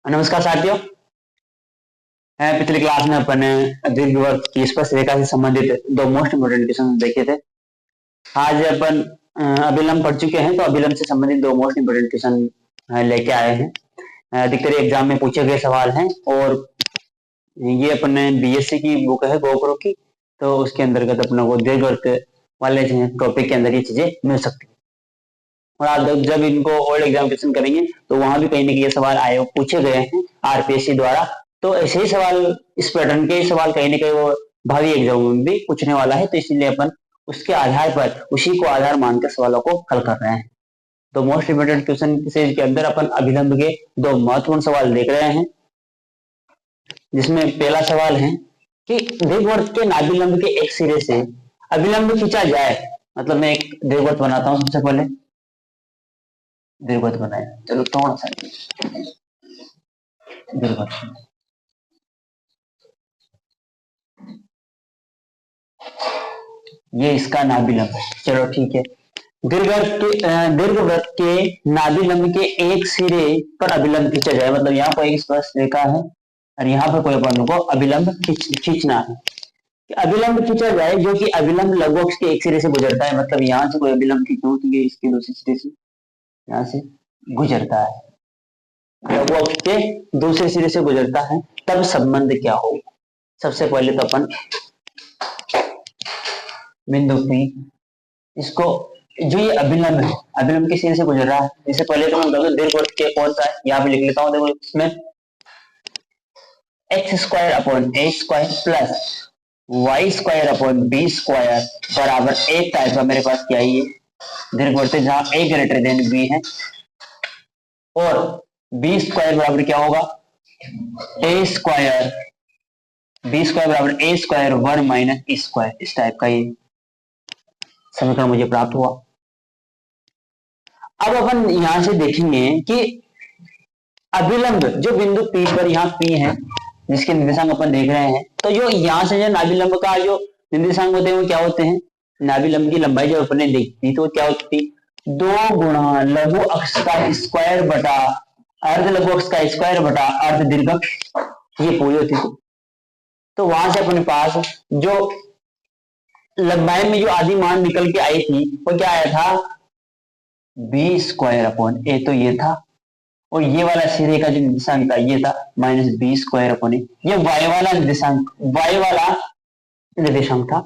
नमस्कार साथियों। पिछली क्लास में अपन ने दीर्घवृत्त की स्पर्श रेखा से संबंधित दो मोस्ट इम्पोर्टेंट क्वेश्चन देखे थे। आज अपन अभिलंब पढ़ चुके हैं, तो अभिलंब से संबंधित दो मोस्ट इम्पोर्टेंट क्वेश्चन लेके आए हैं। अधिकतर एग्जाम में पूछे गए सवाल हैं और ये अपन ने बीएससी की बुक है गोप्रो की, तो उसके अंतर्गत अपने को दीर्घवृत्त वाले टॉपिक के अंदर ये चीजें मिल सकती है। और आप जब इनको ओल्ड एग्जामिनेशन करेंगे तो वहां भी कहीं ना कहीं ये सवाल आए पूछे गए हैं आरपीएससी द्वारा। तो ऐसे ही सवाल, इस पैटर्न के सवाल कहीं ना कहीं वो भावी एग्जाम में भी पूछने वाला है, तो इसीलिए अपन उसके आधार पर उसी को आधार मानकर सवालों को हल कर रहे हैं। तो मोस्ट इम्पोर्टेंट क्वेश्चन सीरीज के अंदर अपन अभिलंब के दो महत्वपूर्ण सवाल देख रहे हैं, जिसमें पहला सवाल है कि दीर्घवृत्त के नाभिलंब के एक सिरे से अभिलंब खींचा जाए। मतलब मैं एक दीर्घवृत्त बनाता हूं, सबसे पहले दीर्घवृत्त बनाया। चलो थोड़ा सा दीर्घवृत्त, ये इसका नाभिलंब है। चलो ठीक है, दीर्घवृत्त के नाभिलंब के एक सिरे पर अभिलंब खींचा जाए। मतलब यहाँ पर एक स्पर्श रेखा है और यहाँ पर कोई अपन को अभिलंब खींचना है कि अभिलंब खींचा जाए जो कि अभिलंब लघु अक्ष के एक सिरे से गुजरता है। मतलब यहाँ से कोई अभिलंब खींचना तो ये इसके दूसरे सिरे से यहाँ से गुजरता है, लघु अक्ष के दूसरे सिरे से गुजरता है, तब संबंध क्या होगा। सबसे पहले तो अपन बिंदु P, इसको जो ये अभिलंब है, अभिलंब के सिरे से गुजर रहा है। इससे पहले तो मैं दीर्घवृत्त के कौन सा है यहाँ पे लिख लेता हूँ। देखो इसमें x square upon a square plus y square upon b square बराबर एक टाइप का मेरे पास क्या है, ये दीर्घवृत्त जहां ए ग्रेटर देन बी है, और बी स्क्वायर बराबर क्या होगा, ए स्क्वायर, बी स्क्वायर बराबर ए square one minus e square. इस टाइप का ये समीकरण मुझे प्राप्त हुआ। अब अपन यहां से देखेंगे कि अभिलंब जो बिंदु P पर, यहाँ P है जिसके निर्देशांक अपन देख रहे हैं, तो जो यहाँ से जो नाभिलंब का जो निर्देशांक होते हैं वो क्या होते हैं, नाभिलंब की लंबाई जो अपन ने देखी तो क्या होती थी, 2 गुणा लघु अक्ष का स्क्वायर बटा अर्ध लघु अक्ष का स्क्वायर बटा अर्ध दीर्घ अक्ष, ये पूरी होती थी। तो वहां से अपने पास जो लंबाई में जो आधी मान निकल के आई थी वो क्या आया था, बी स्क्वायर अपॉन ए, तो ये था। और ये वाला सिरे का जो निर्देशांक था ये था माइनस बी स्क्वायर अपॉन ए। ये वाई वाला निर्देशांक, वाई वाला निर्देशांक था।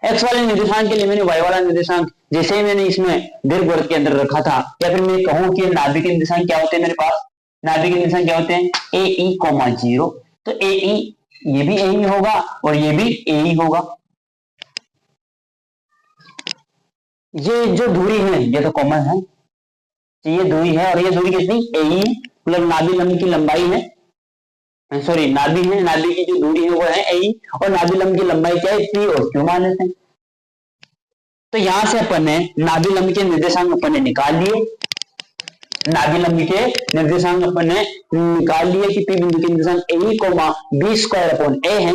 एक्स वाले निर्देशांक के लिए मैंने वाई वाला निर्देशांक जैसे ही मैंने इसमें दीर्घवृत्त के अंदर रखा था, या फिर मैं कहूं कि नाभिक के निर्देशांक क्या होते हैं मेरे पास, नाभिक के निर्देशांक क्या होते हैं, ए ई कोमा 0। तो ए ई ये भी ए ही होगा और ये भी ए ही होगा। ये जो दूरी है ये तो कॉमन है, तो ये दूरी है और ये दूरी कितनी, ए ही, मतलब नाभिलंब की लंबाई है, सॉरी नाभि है, नाभि की जो दूरी है वो है ए ही, और नाभिलंब की लंबाई क्या है, पी और क्यू मान लेते हैं। तो यहां से अपन ने नाभिलंब के निर्देशांक अपन ने निकाल लिए, नाभिलंब के निर्देशांक अपन ने निकाल लिए कि पी बिंदु के निर्देशांक ए कोमा बी स्क्वायर अपॉन ए है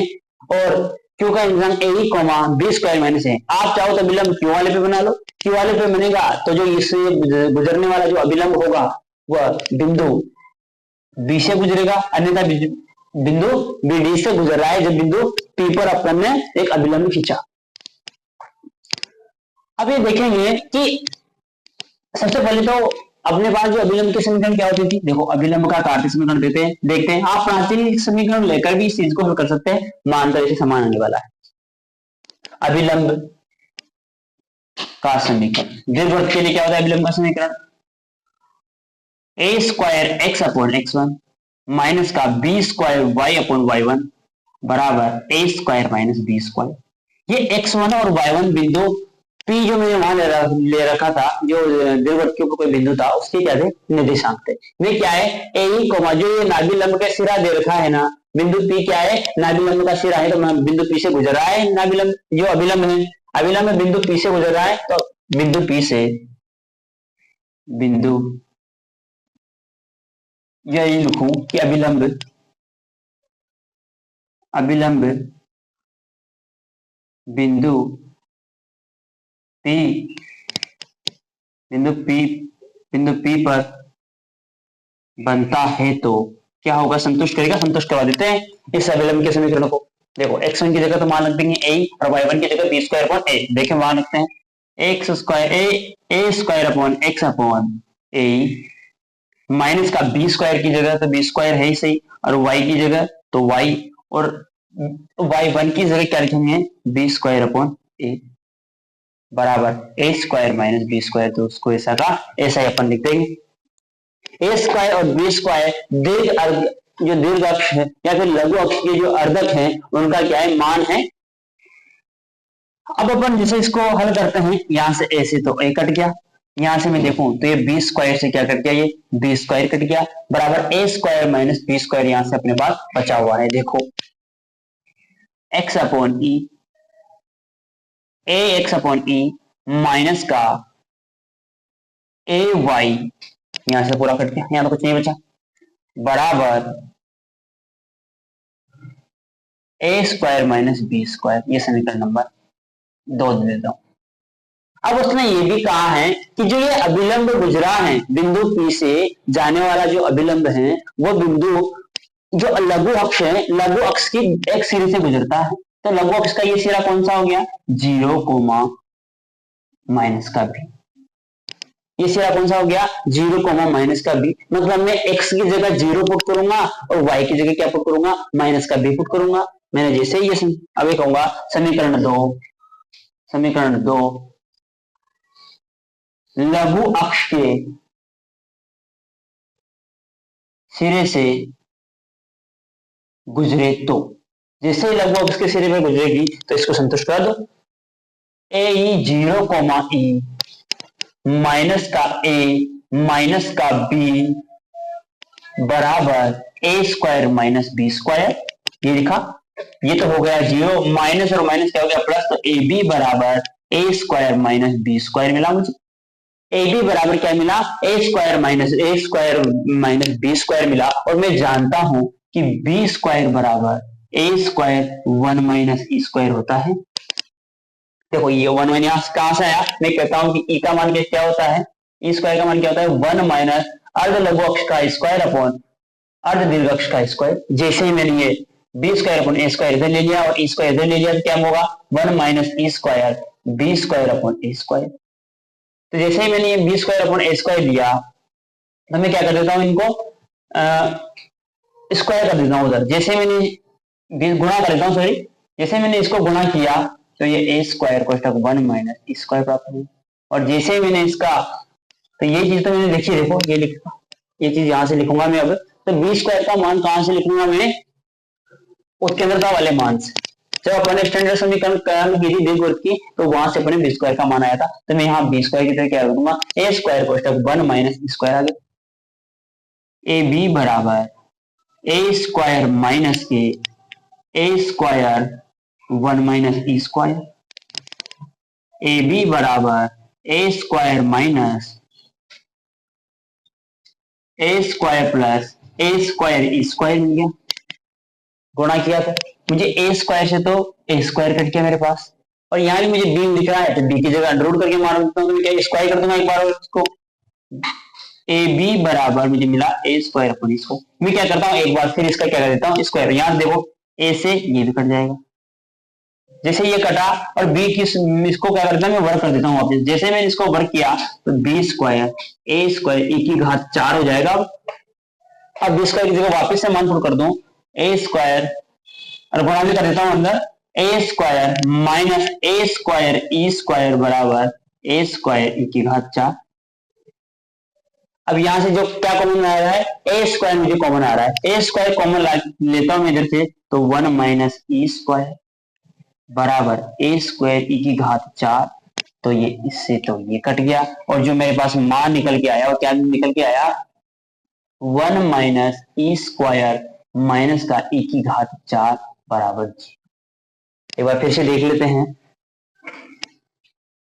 और क्यू का निर्देशांक ए कोमा बी स्क्वायर माइनस है। आप चाहो तो अभिलंब क्यू वाले पे बना लो, क्यू वाले पे बनेगा तो जो इससे गुजरने वाला जो अभिलंब होगा वह बिंदु बी से गुजरेगा, अन्यथा बिंदु बी डी से गुजर रहा है जब बिंदु पी पर अपन ने एक अभिलंब खींचा। अब ये देखेंगे कि सबसे पहले तो अपने पास जो अभिलंब के समीकरण क्या होती थी, देखो अभिलंब का कार्तीय समीकरण देखते हैं। आप प्राचीन समीकरण लेकर भी इस चीज को हल कर सकते हैं, मानकर इसे समान आने वाला है। अभिलंब का समीकरण दीर्घवृत्त के लिए क्या होता है, अभिलंब का समीकरण a square x upon x one minus का b square y upon y one बराबर ए स्क्वायर माइनस बी स्क्वायर। ये एक्स वन और वाई वन बिंदु पी जो मैंने वहां ले रखा था, जो दीर्घवृत्त के ऊपर कोई बिंदु था, उसके क्या थे, निर्देशांक थे। वे क्या है, ए ई कोमा जो ये नाभिलंब का सिरा दे रखा है ना, बिंदु पी क्या है, नाभिलंब का सिरा है, तो बिंदु पी से गुजर रहा है नाभिलंब, जो अभिलंब है, अभिलंब बिंदु पी से गुजर रहा है, तो बिंदु पी से बिंदु यही लिखूं कि अभिलंब बिंदु पी बिंदु पी पर बनता है तो क्या होगा, संतुष्ट करेगा, संतुष्ट करवा देते हैं इस अभिलंब के समीकरण को। देखो x1 की जगह तो मान रख देंगे a और y1 की जगह b स्क्वायर अपॉन a। देखें वहां रखते हैं एक्स स्क्वायर ए स्क्वायर अपॉन एक्स अपॉन ए माइनस का बी स्क्वायर की जगह तो बी स्क्वायर है ही सही, और y की जगह तो y, और y1 की जगह क्या लिखेंगे बी स्क्वायर अपॉन ए बराबर ए स्क्वायर माइनस बी स्क्वायर। तो उसको ऐसा का ऐसा ही अपन लिख देंगे। ए स्क्वायर और बी स्क्वायर जो दीर्घ अक्ष है या फिर लघु अक्ष के जो अर्धक है उनका क्या है, मान है। अब अपन जैसे इसको हल करते हैं, यहां से ए से तो ए कट गया, यहां से मैं देखूं तो ये बी स्क्वायर से क्या कट गया, ये बी स्क्वायर कट गया बराबर ए स्क्वायर माइनस बी स्क्वायर यहां से अपने पास बचा हुआ है। देखो एक्स अपॉन ई, ए एक्स अपॉन ई माइनस का ए वाई यहां से पूरा कट गया, यहां तो कुछ नहीं बचा बराबर ए स्क्वायर माइनस बी स्क्वायर। ये समीकरण नंबर 2 दे देता हूं। अब उसने ये भी कहा है कि जो ये अभिलंब गुजरा है बिंदु P से जाने वाला जो अभिलंब है वो बिंदु जो लघु अक्ष है, लघु अक्ष की एक सिरे से गुजरता है। तो लघु अक्ष का ये सिरा कौन सा हो गया, 0, माइनस का बी। ये सिरा कौन सा हो गया, 0, माइनस का बी। मतलब मैं x की जगह 0 पुट करूंगा और y की जगह क्या पुट करूंगा, माइनस का बी पुट करूंगा। मैंने जैसे ही ये अभी कहूंगा समीकरण 2 लघु अक्ष के सिरे से गुजरे तो, जैसे ही लघु अक्ष के सिरे पे गुजरेगी तो इसको संतुष्ट कर दो। ए 0, ई माइनस का ए माइनस का बी बराबर ए स्क्वायर माइनस बी स्क्वायर। ये लिखा, ये तो हो गया 0, माइनस और माइनस क्या हो गया प्लस, तो ए बी बराबर ए स्क्वायर माइनस बी स्क्वायर मिला मुझे। ए बी बराबर क्या मिला, ए स्क्वायर माइनस बी स्क्वायर मिला। और मैं जानता हूं कि बी स्क्वायर बराबर ए स्क्वायर 1 माइनस ई स्क्वायर होता है। देखो ये 1 माइनस कहां से आया, मैं कहता हूं कि ई का मान क्या होता है, ई स्क्वायर का मान क्या होता है 1 माइनस अर्ध लघु अक्ष का स्क्वायर अपॉन अर्ध दीर्घ अक्ष का स्क्वायर। जैसे ही मैंने ये B square upon a square इधर ले लिया और ई स्क्वायर इधर ले लिया तो क्या होगा 1 minus e square b square upon a square. तो जैसे ही मैंने ये B square upon a square लिया तो मैं क्या कर देता हूं, इनको स्क्वायर कर देता हूं उधर। जैसे मैंने गुणा कर देता हूं, सॉरी, जैसे मैंने इसको गुणा किया तो ये ए स्क्वायर कोष्टक 1 माइनस ई स्क्वायर प्राप्त हुई। और जैसे ही मैंने इसका, तो ये चीज तो मैंने लिखी, देखो ये लिखा, ये चीज यहां से लिखूंगा मैं। अब तो बी स्क्वायर का मान कहां से लिखूंगा मैं, उसके अंदर का वाले मान से। जब अपने स्टैंडर्ड समीकरण की थी दीर्घवृत्त की तो वहां से अपने बी स्क्वायर का मान आया था, तो मैं यहाँ बी स्क्वायर की तरह क्या रखूंगा, ए स्क्वायर कोष्टक 1 माइनस ई स्क्वायर आ गया। ए बी बराबर ए स्क्वायर माइनस के a square 1 minus e square, a b बराबर ए square minus a square plus a square e square मिल गया। गुणा किया था मुझे ए स्क्वायर से, तो ए स्क्वायर कट गया मेरे पास, और यहाँ भी मुझे बी दिख रहा है तो बी की जगह अंडर रूट करके मार देता हूँ, तो मैं क्या स्क्वायर कर दूंगा एक बार इसको। ए बी बराबर मुझे मिला ए स्क्वायर अपॉन इसको, मैं क्या करता हूँ एक बार फिर इसका क्या कर देता हूँ स्क्वायर। यहाँ देखो ए से ये भी कट जाएगा, जैसे ये कटा और बी की इसको क्या करता हूँ मैं वर्क कर देता हूँ वापस। जैसे मैंने इसको वर्क किया तो बी स्क्वायर ए स्क्वायर ई की घात 4 हो जाएगा। अब बी स्क्वायर की जगह वापस से मान पुट कर दूं ए स्क्वायर और गुणा भी कर देता हूं अंदर, ए square minus a square e square बराबर ए स्क्वायर ई की घात 4। अब यहां से जो क्या कॉमन आ रहा है, ए स्क्वायर मुझे कॉमन आ रहा है, ए स्क्वायर कॉमन लेता हूं इधर से तो 1 माइनस ई स्क्वायर बराबर ए स्क्वायर ई की घात 4। तो ये इससे तो ये कट गया, और जो मेरे पास मान निकल के आया वो क्या निकल के आया, 1 माइनस ई स्क्वायर माइनस का ई की घात 4 बराबर 0। एक बार फिर से देख लेते हैं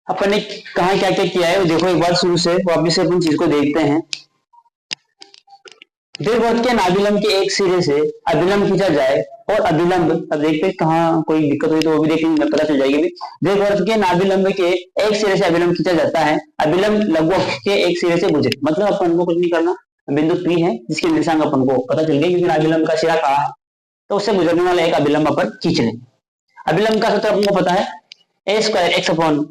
अपन ने कहा क्या क्या किया है, देखो एक बार शुरू से वापिस से अपन चीज को देखते हैं। दीर्घवृत्त के नाभिलंब के एक सिरे से अभिलंब खींचा जाए और अभिलंब, अब देखते हैं कहाँ कोई दिक्कत हुई तो वो भी देखेंगे, पता चल जाएगी भी। दीर्घवृत्त के नाभिलंब के एक सिरे से अभिलंब खींचा जाता है, अभिलंब लघु अक्ष के एक सिरे से गुजरे। मतलब अपन को कुछ नहीं करना, बिंदु P है जिसके निर्देशांक अपन को पता चल गया, क्योंकि अभिलंब का सिरा कहाँ है, तो उससे गुजरने वाला एक अभिलंब अपन खींच लें। अभिलंब का सूत्र हमको पता है a square x upon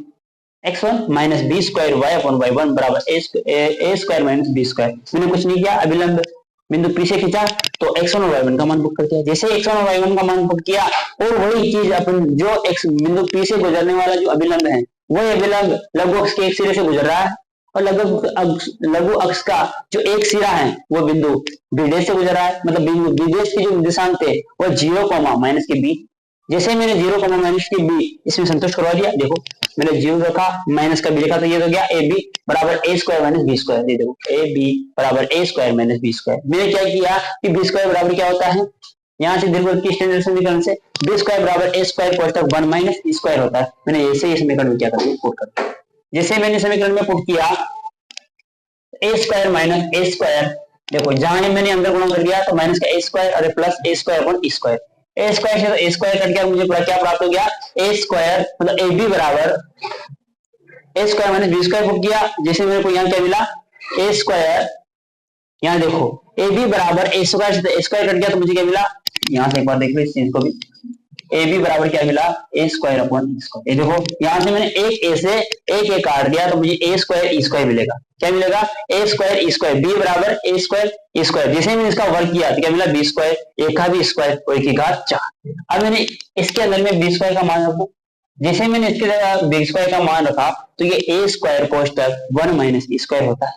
x1 minus B square y upon y1 बराबर a square minus B square. मैंने कुछ नहीं किया, अभिलंब बिंदु P से खींचा तो x1 और y1 का मान पुट कर दिया। जैसे x1 और y1 का मान पुट किया और वही चीज अपन जो x बिंदु P से गुजरने वाला जो अभिलंब है वही अभिलंब लघु अक्ष के एक सिरे से गुजर रहा है, और लघु अक्ष का जो एक सिरा है वो बिंदु B से गुजर रहा है, मतलब बिंदु B के जो निर्देशांक थे वो 0, माइनस के b। जैसे मैंने 0, माइनस के b इसमें संतुष्ट करवा दिया, देखो मैंने 0 रखा माइनस का b लिखा तो ये हो गया ab बराबर a square minus B square. ये देखो ab बराबर a square minus B square. मैंने क्या किया कि b स्क्वायर बराबर क्या होता है, यहाँ से दीर्घवृत्त की स्टैंडर्ड समीकरण से b स्क्वायर बराबर a स्क्वायर कोष्ठक 1 माइनस b स्क्वायर होता है। मैंने ऐसे ही समीकरण में क्या कर दिया, पुट कर दिया। जैसे मैंने समीकरण में पुट किया a square minus a square, देखो जहां मैंने अंदर गुणा कर दिया तो माइनस का a स्क्वायर और plus a square upon e square. a square से तो a स्क्वायर कट गया, मुझे क्या प्राप्त हो गया, a स्क्वायर मतलब ab बराबर a square minus b square put किया। जैसे मेरे को यहाँ क्या मिला, a स्क्वायर, यहाँ देखो ab बराबर a स्क्वायर से तो a स्क्वायर कट गया तो मुझे क्या मिला, यहाँ से एक बार देख लो इस चीज को भी, ab बराबर क्या मिला, a square upon e square. ये देखो यहाँ से मैंने एक a से एक a काट दिया तो मुझे a स्क्वायर e स्क्वायर मिलेगा। क्या मिलेगा, a square e square, b बराबर a स्क्वायर e स्क्वायर। जैसे मैंने इसका वर्ग किया तो क्या मिला, b स्क्वायर, एक का भी स्क्वायर और एक की घात 4। अब मैंने इसके अंदर में b स्क्वायर का मान रखू, जैसे मैंने इसके जगह b स्क्वायर का मान रखा तो ये a स्क्वायर कोष्ठक 1 माइनस e स्क्वायर होता है।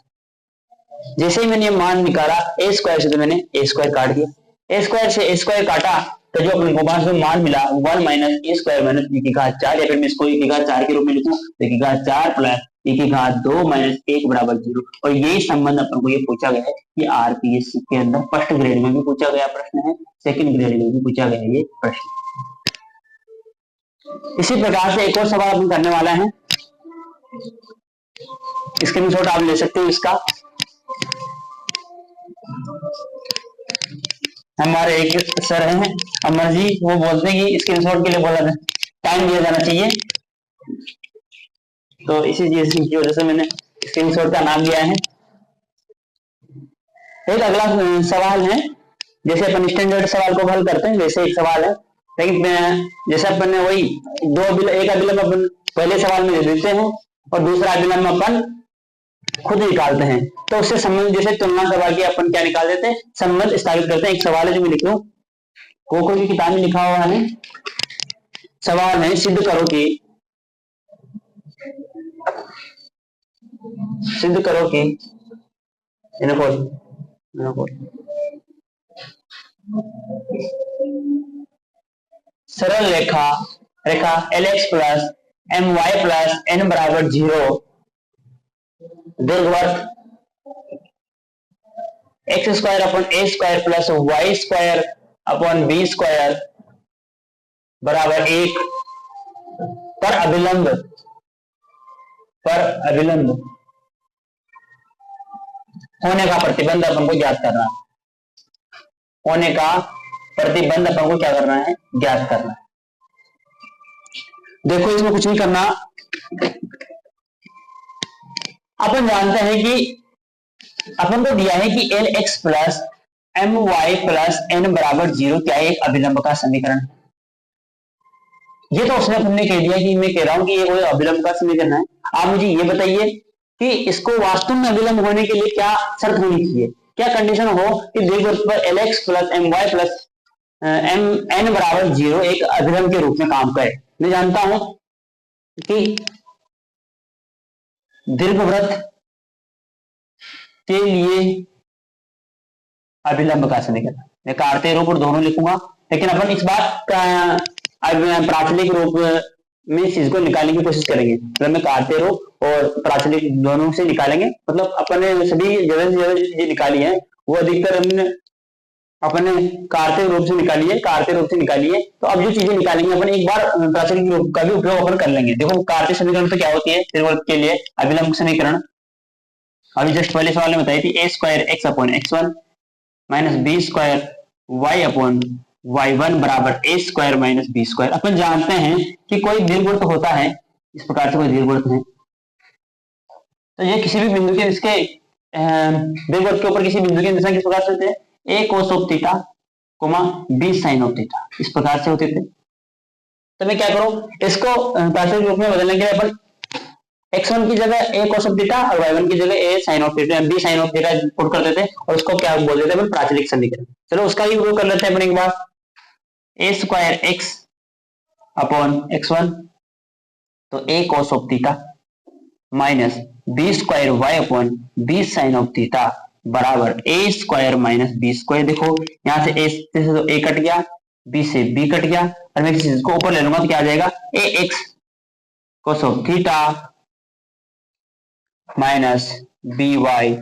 जैसे ही मैंने ये मान निकाला a स्क्वायर से तो मैंने a स्क्वायर काट दिया, a स्क्वायर से a स्क्वायर काटा तो जो अपने को पास में मान मिला 1 minus a square minus e की घात 4, या फिर मैं इसको e की घात 4 के रूप में लिखूं तो e की घात 4 प्लस e की घात 2 माइनस 1 बराबर 0। और यही संबंध अपन को ये पूछा गया है कि आरपीएससी के अंदर फर्स्ट ग्रेड में भी पूछा गया प्रश्न है, सेकंड ग्रेड में भी पूछा गया ये प्रश्न। इसी प्रकार से एक और सवाल अपन करने वाला है, स्क्रीनशॉट आप ले सकते हो इसका। हमारे एक सर हैं अमर जी, वो बोलते हैं कि स्क्रीनशॉट के लिए बोला टाइम दिया जाना चाहिए, तो इसी चीज की वजह से मैंने स्क्रीनशॉट का नाम दिया है। एक अगला सवाल है, जैसे अपन स्टैंडर्ड सवाल को हल करते हैं वैसे एक सवाल है, लेकिन जैसे अपन ने वही एक अभिलंब अपन पहले सवाल में दे देते हैं और दूसरा अभिलंब अपन खुद निकालते हैं, तो उससे संबंध जैसे तुलना करवा के अपन क्या निकाल देते हैं, संबंध स्थापित करते हैं। एक सवाल है जो मैं लिख लूं, कोको की किताब में लिखा हुआ है, सवाल है सिद्ध करो कि सरल रेखा LX plus MY plus N बराबर 0 दीर्घवृत्त x square upon a square plus y square upon b square बराबर 1 पर अभिलंब होने का प्रतिबंध अपन को ज्ञात करना है। होने का प्रतिबंध अपन को क्या करना है, ज्ञात करना है। देखो इसमें कुछ नहीं करना, अपन जानते हैं कि अपन को दिया है कि LX plus MY plus N बराबर 0 क्या है, एक अभिलंब का समीकरण। ये तो उसने हमने कह दिया कि मैं कह रहा हूं कि ये कोई अभिलंब का समीकरण है। आप मुझे ये बताइए कि इसको वास्तव में अभिलंब होने के लिए क्या शर्त होनी चाहिए, क्या कंडीशन हो कि दीर्घवृत्त पर LX plus MY plus N बराबर 0 एक अभिलंब के रूप में काम करे। मैं जानता हूं कि दीर्घवृत्त के लिए अभिलंब का समीकरण मैं काटते रूप और दोनों लिखूंगा, लेकिन अपन इस बात का प्राचलिक रूप में इस चीज को निकालने की कोशिश करेंगे। मतलब मैं काटते रूप और प्राचलिक दोनों से निकालेंगे, मतलब अपने सभी जगह से जगह ये निकाली है वो अधिकतर हमने अपने काटते रूप से निकाली है। तो अब जो चीजें निकालेंगे अपन एक बार प्राचलिक रूप का भी उपयोग अपन कर लेंगे। देखो काटते समीकरण तो क्या होती है, दीर्घवृत्त के लिए अभिलंब समीकरण अभी जस्ट पहले सवाल में बताई थी, a square x upon x1 minus B square y upon y1 बराबर a square minus B square. अपन जानते हैं कि कोई दीर्घवृत्त होता है, इस प्रकार से कोई दीर्घवृत्त है, तो ये किसी भी बिंदु के इसके बिग वर्ग के ऊपर किसी बिंदु के निशान किस प्रकार से होते हैं, a cos of theta comma b sine of theta, इस प्रकार से होते थे। तो मैं क्या करूं, इसको प्राथमिक रूप में बदलने के लिए अपन x1 की जगह a cos ऑफ थीटा और y1 की जगह a sin of theta b sin of theta put कर देते और उसको क्या बोल देते हैं प्राचलिक समीकरण। चलो उसका भी प्रूव कर लेते हैं अपन एक बार। a square x upon x1 तो a cos of theta minus b square y upon b sin of theta बराबर a square minus b square. देखो यहाँ से a से तो a कट गया, b से b कट गया और मैं किसी चीज को ऊपर ले लूंगा तो क्या आ जाएगा, ax cos of theta minus B Y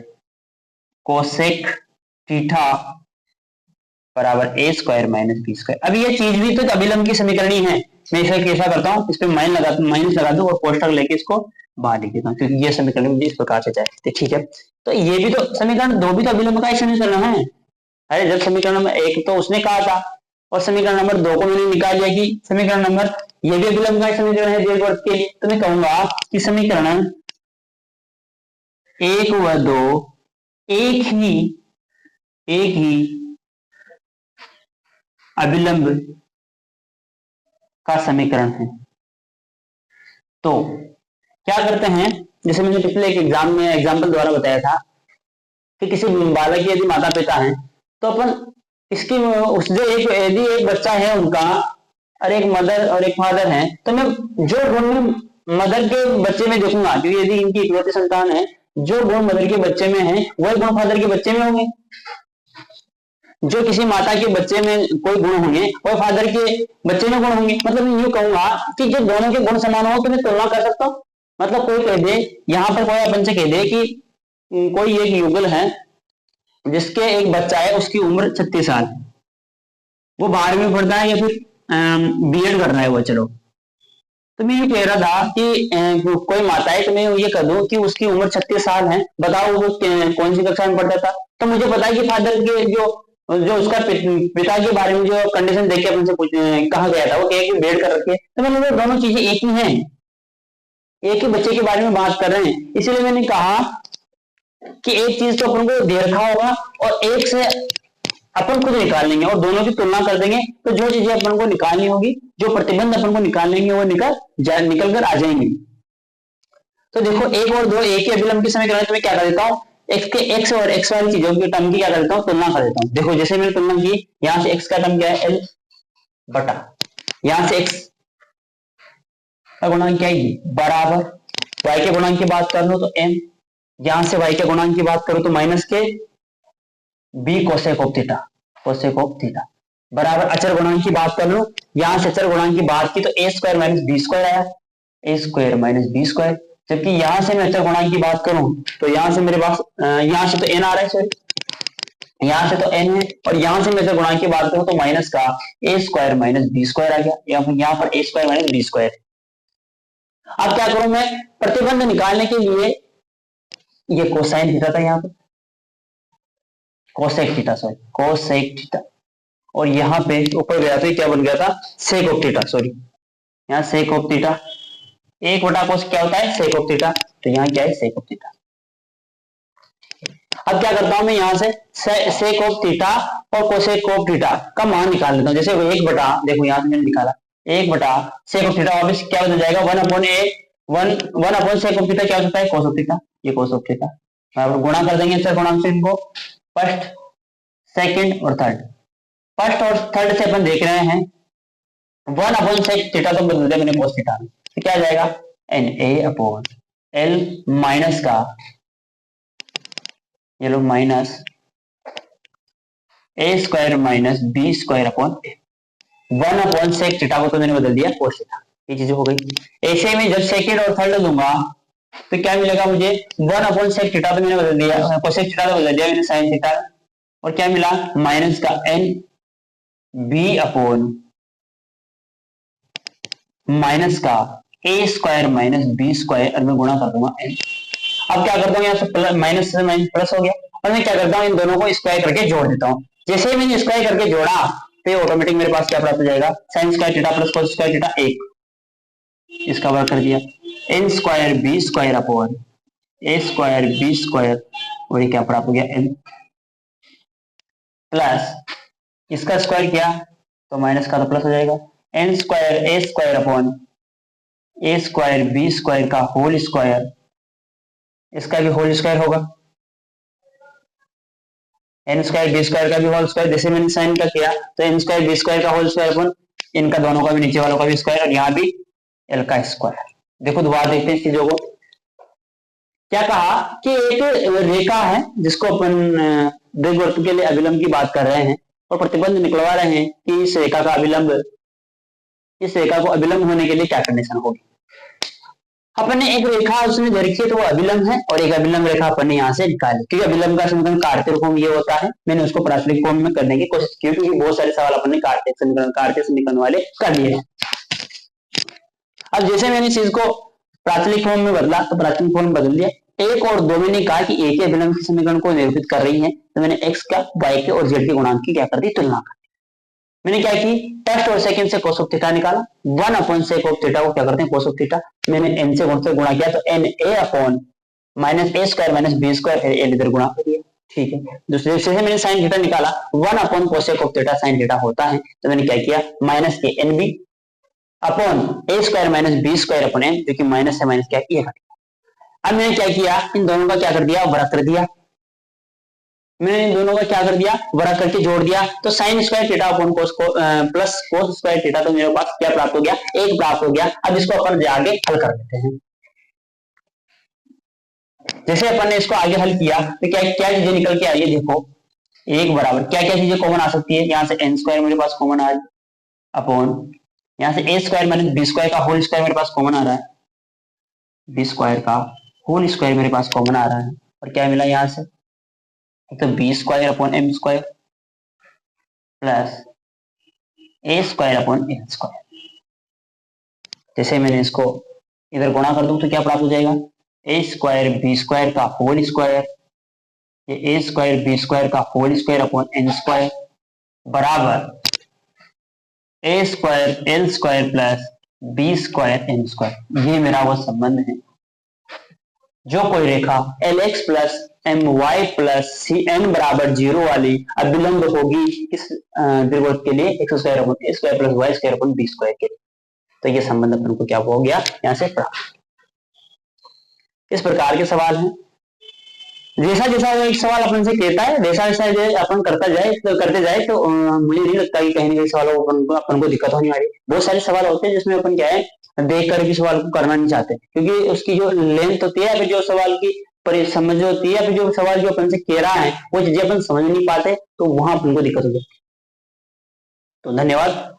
cosec theta बराबर ए स्क्वायर माइनस बी स्क्वायर। अब ये चीज भी तो अभिलंब की समीकरण ही है। मैं इसे कैसा करता हूँ, इस पे माइनस लगा दूं और पोस्टर लेके इसको बाहर लिख देता हूँ क्योंकि ये समीकरण मुझे इस प्रकार से चाहिए। ठीक है, तो ये भी तो समीकरण दो भी तो अभिलंब का ही समीकरण है। अरे जब समीकरण नंबर एक तो उसने कहा था और समीकरण नंबर दो को मैंने निकाल लिया कि समीकरण नंबर ये भी अभिलंब का समीकरण है दीर्घवृत्त के लिए, तो मैं कहूंगा कि समीकरण एक व दो एक ही अभिलंब का समीकरण है। तो क्या करते हैं, जैसे मैंने पिछले एक एग्जाम में एग्जाम्पल द्वारा बताया था कि किसी बालक की यदि माता पिता हैं तो अपन इसकी यदि एक बच्चा है उनका और एक मदर और एक फादर है, तो मैं जो गुण मदर के बच्चे में देखूंगा क्योंकि यदि इनकी इकलौती संतान है, जो गुण मदर के बच्चे में है वही गुण फादर के बच्चे में होंगे। जो किसी माता के बच्चे में कोई गुण होंगे वही फादर के बच्चे में गुण होंगे। मतलब मैं यूं कहूंगा कि जब दोनों के गुण समान हो तो मैं तुलना कर सकता हूँ। मतलब कोई कह दे, यहाँ पर कोई अपन से कह दे कि कोई एक युगल है जिसके एक बच्चा है उसकी उम्र 36 साल, वो 12वीं में पढ़ता है या फिर बीएड कर रहा है वो, चलो तो मैं ये कह रहा था कि कोई माता है तो मैं ये कर दूं कि उसकी उम्र 36 साल है, बताओ वो कौन सी कक्षा में पढ़ता था। तो मुझे पता है कि फादर के जो उसका पिता के बारे में जो कंडीशन देख के अपन से कहा गया था वो कि बेड कर रखे, तो मैंने वो दोनों चीजें एक ही हैं, एक ही बच्चे के बारे में बात कर रहे हैं। इसीलिए मैंने कहा कि एक चीज तो अपन को दे रखा होगा और एक से अपन खुद निकाल लेंगे और दोनों की तुलना कर देंगे, तो जो चीजें अपन को निकालनी होगी, जो प्रतिबंध अपन को निकाल लेंगे वो निकल कर आ जाएंगे। तो देखो एक और दो एक ही अभिलंब की समीकरण में क्या कर देता हूँ, x के x और x वाली चीजों की टर्म की क्या कर देता हूँ, तुलना कर देता हूँ। देखो जैसे मैंने तुलना की, यहाँ से x का टर्म क्या है l बटा, यहाँ से x का गुणांक क्या है बराबर, y के गुणांक की बात कर लो तो m, यहां से y के गुणांक की बात करो तो माइनस के b कोसेक ऑफ थीटा बराबर अचर गुणांक की बात कर लो, यहां से अचर गुणांक की बात की तो a square minus B square आया, a square minus B square. जबकि यहां से मैं अचर गुणांक की बात करूं तो यहां से मेरे पास यहां से तो n आ रहा है, सॉरी यहां से तो n है, और यहां से मैं अचर गुणांक की बात करूं तो माइनस का a square minus B square आ गया, यहाँ पर a square minus B square. अब क्या करूं मैं, प्रतिबंध निकालने के लिए ये कोसाइन थीटा था, यहाँ पे कोसेक थीटा, और यहाँ पे ऊपर गया तो क्या बन गया था सेक ऑफ थीटा, सॉरी यहाँ सेक ऑफ थीटा, एक बटा कोस क्या होता है सेक ऑफ थीटा, तो यहाँ क्या है सेक ऑफ थीटा। अब क्या करता हूं मैं, यहाँ से सेक ऑफ थीटा और कोसेक ऑफ थीटा का मान निकाल लेता हूँ। जैसे एक बटा, देखो यहाँ से मैंने निकाला एक बटा सेक ऑफ थीटा, वापस क्या बन जाएगा one upon sake of theta, क्या होता है कोस ऑफ थीटा, ये कोस ऑफ थीटा बराबर गुणा कर देंगे सर गुणांक से इनको, फर्स्ट सेकंड और थर्ड। फर्स्ट और थर्ड से अपन देख रहे हैं वन अपॉन सेक थीटा तो बदल दिया मैंने कोस थीटा में, तो क्या आ जाएगा n a upon l minus का ये लो minus a square minus B square upon a, one upon sec theta को तो मैंने बदल दिया कोस थीटा, ये चीजें हो गई। ऐसे में जब सेकंड और थर्ड दूंगा तो क्या मिलेगा मुझे, वन अपॉन सेक थीटा तो मैंने बदल दिया, कोसेक थीटा तो बदल दिया मैंने साइन थीटा, और क्या मिला माइनस का एन बी अपॉन माइनस का ए स्क्वायर माइनस बी स्क्वायर, और मैं गुणा कर दूंगा एन। अब क्या करता हूँ यहाँ से माइनस से माइनस प्लस हो गया, और मैं क्या करता हूँ इन दोनों को स्क्वायर करके जोड़ देता हूँ। जैसे ही मैंने स्क्वायर करके जोड़ा तो ऑटोमेटिक मेरे पास क्या प्राप्त हो जाएगा, sine square theta plus cos square theta, एक इसका वर्ग कर दिया, n square b square upon a square b square और ये क्या प्राप्त हो गया n प्लस इसका स्क्वायर किया तो माइनस का तो प्लस हो जाएगा, n square a square upon a square b square का होल स्क्वायर, इसका भी होल स्क्वायर होगा, n स्क्वायर b स्क्वायर का भी होल स्क्वायर, जैसे मैंने साइन का किया तो n स्क्वायर b स्क्वायर का होल स्क्वायर अपॉन इनका दोनों का भी नीचे वालों का भी स्क्वायर और यहाँ भी l का स्क्वायर। देखो दोबारा देखते हैं इस चीजों को। क्या कहा कि एक रेखा है जिसको अपन दीर्घवृत्त के लिए अभिलंब की बात कर रहे हैं और प्रतिबंध निकलवा रहे हैं कि इस रेखा का अभिलंब, इस रेखा को अभिलंब होने के लिए क्या कंडीशन होगी। अपन ने एक रेखा उसने जो रखी है तो वो अभिलंब है और एक अभिलंब रेखा अपन ने यहाँ से निकाली, क्योंकि अभिलंब का समीकरण कार्तीय फॉर्म ये होता है। मैंने उसको प्राथमिक फॉर्म में करने की कोशिश की क्योंकि बहुत सारे सवाल अपन ने कार्तीय समीकरण वाले कर लिए हैं। अब जैसे मैंने इस चीज को प्राथमिक फॉर्म में बदला तो प्राथमिक फॉर्म बदल दिया। एक और दो मैंने कहा कि एक ही अभिलंब के समीकरण को निरूपित कर रही है तो मैंने x का y के और z के गुणांक की क्या कर दी, तुलना कर दी। मैंने क्या की, फर्स्ट और सेकंड से cos ऑफ थीटा निकाला, 1 अपॉन sec ऑफ थीटा को क्या करते हैं cos ऑफ थीटा, मैंने n से गुणा किया तो n a upon minus a square minus b square, फिर n इधर गुणा कर दिया। ठीक है, दूसरे से मैंने sin थीटा निकाला, 1 upon cosec of theta sin theta होता है तो मैंने क्या किया minus a n b upon a square minus b square upon n, जो कि माइनस से माइनस क्या किया। अब मैंने क्या किया, इन दोनों का क्या कर दिया, वर्ग कर दिया। मैंने इन दोनों का क्या कर दिया, वर्ग करके जोड़ दिया तो साइन स्क्वायर थीटा अपॉन कोस प्लस कोस स्क्वायर थीटा, तो मेरे पास क्या प्राप्त हो गया, 1 प्राप्त हो गया। अब इसको अपन आगे हल कर लेते हैं। जैसे अपन ने इसको आगे हल किया तो क्या क्या चीजें निकल के आई है, देखो एक बराबर क्या क्या चीजें कॉमन आ सकती है, यहाँ से एन स्क्वायर मेरे पास कॉमन आ अपॉन यहाँ से ए स्क्वायर माइनस बी स्क्वायर का होल स्क्वायर मेरे पास कॉमन आ रहा है, बी स्क्वायर का होल स्क्वायर मेरे पास कॉमन आ रहा है और क्या मिला यहाँ से, तो b square upon m square plus a square upon n square. जैसे मैंने इसको इधर गुणा कर दूं तो क्या प्राप्त हो जाएगा, ए स्क्वायर बी स्क्वायर का होल स्क्वायर, ये ए स्क्वायर बी स्क्वायर का whole square upon n square बराबर ए square l square plus b square n square. ये मेरा वो संबंध है जो कोई रेखा l x plus m y plus c n बराबर 0 वाली अभिलंब होगी इस दीर्घवृत्त के लिए x square upon a square plus y square upon b square के लिए। तो ये संबंध अपन को क्या हो गया, यहाँ से प्राप्त। इस प्रकार के सवाल हैं, जैसा जैसा एक सवाल अपन से कहता है वैसा वैसा अपन करते जाए तो मुझे नहीं लगता कि कहीं ना कहीं सवालों को अपन को दिक्कत होने वाली। बहुत सारे सवाल होते हैं जिसमें अपन क्या है देख कर भी सवाल को करना नहीं चाहते, क्योंकि उसकी जो लेंथ होती है, जो सवाल की समझ होती है, जो सवाल जो अपन से कह रहा है वो चीजें अपन समझ नहीं पाते तो वहां अपन को दिक्कत हो जाती है। तो धन्यवाद।